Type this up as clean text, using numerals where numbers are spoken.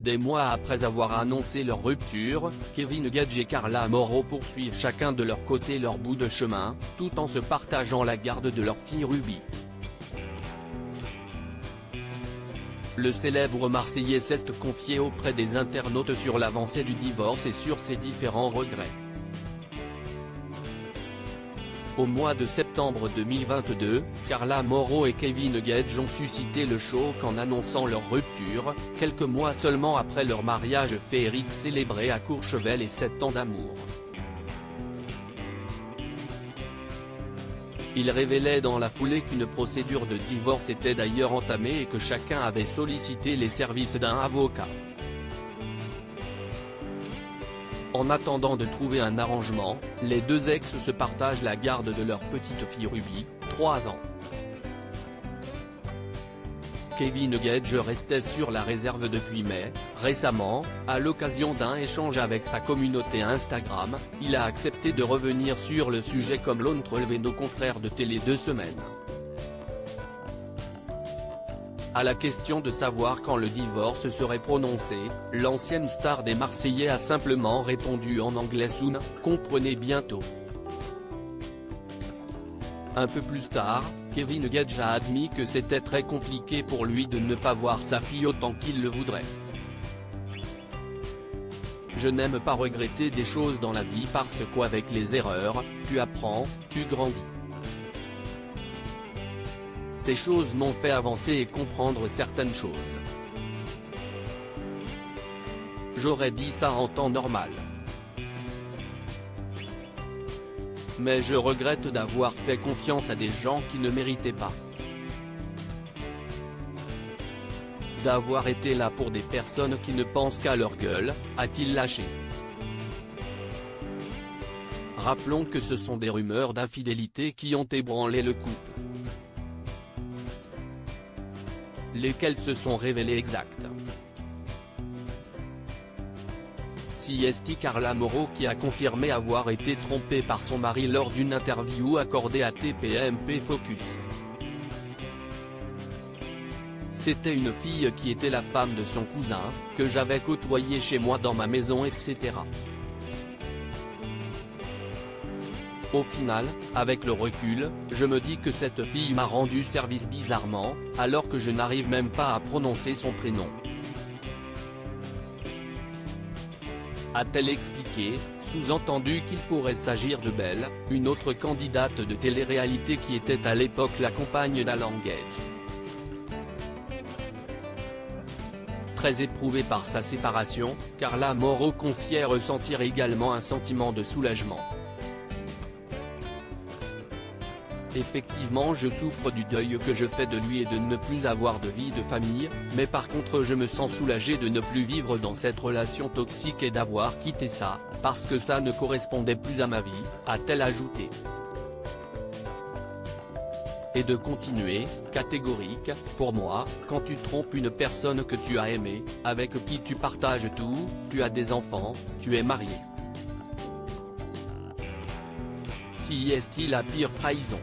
Des mois après avoir annoncé leur rupture, Kevin Gage et Carla Mauro poursuivent chacun de leur côté leur bout de chemin, tout en se partageant la garde de leur fille Ruby. Le célèbre Marseillais s'est confié auprès des internautes sur l'avancée du divorce et sur ses différents regrets. Au mois de septembre 2022, Carla Mauro et Kevin Gage ont suscité le choc en annonçant leur rupture, quelques mois seulement après leur mariage féerique célébré à Courchevel et 7 ans d'amour. Ils révélaient dans la foulée qu'une procédure de divorce était d'ailleurs entamée et que chacun avait sollicité les services d'un avocat. En attendant de trouver un arrangement, les deux ex se partagent la garde de leur petite fille Ruby, 3 ans. Kevin Gage restait sur la réserve depuis mai. Récemment, à l'occasion d'un échange avec sa communauté Instagram, il a accepté de revenir sur le sujet comme l'ont relevé nos confrères de Télé 2 Semaines. À la question de savoir quand le divorce serait prononcé, l'ancienne star des Marseillais a simplement répondu en anglais soon, comprenez bientôt. Un peu plus tard, Kevin Gage a admis que c'était très compliqué pour lui de ne pas voir sa fille autant qu'il le voudrait. Je n'aime pas regretter des choses dans la vie parce qu'avec les erreurs, tu apprends, tu grandis. Ces choses m'ont fait avancer et comprendre certaines choses. J'aurais dit ça en temps normal. Mais je regrette d'avoir fait confiance à des gens qui ne méritaient pas. D'avoir été là pour des personnes qui ne pensent qu'à leur gueule, a-t-il lâché. Rappelons que ce sont des rumeurs d'infidélité qui ont ébranlé le couple. Lesquelles se sont révélées exactes. C'est Carla Mauro qui a confirmé avoir été trompée par son mari lors d'une interview accordée à TPMP Focus. C'était une fille qui était la femme de son cousin, que j'avais côtoyée chez moi dans ma maison etc. Au final, avec le recul, je me dis que cette fille m'a rendu service bizarrement, alors que je n'arrive même pas à prononcer son prénom. A-t-elle expliqué, sous-entendu qu'il pourrait s'agir de Belle, une autre candidate de télé-réalité qui était à l'époque la compagne d'Alan Gage. Très éprouvée par sa séparation, Carla Mauro confiait ressentir également un sentiment de soulagement. Effectivement je souffre du deuil que je fais de lui et de ne plus avoir de vie de famille, mais par contre je me sens soulagé de ne plus vivre dans cette relation toxique et d'avoir quitté ça, parce que ça ne correspondait plus à ma vie, a-t-elle ajouté. Et de continuer, catégorique, pour moi, quand tu trompes une personne que tu as aimée, avec qui tu partages tout, tu as des enfants, tu es marié. Si est-il la pire trahison?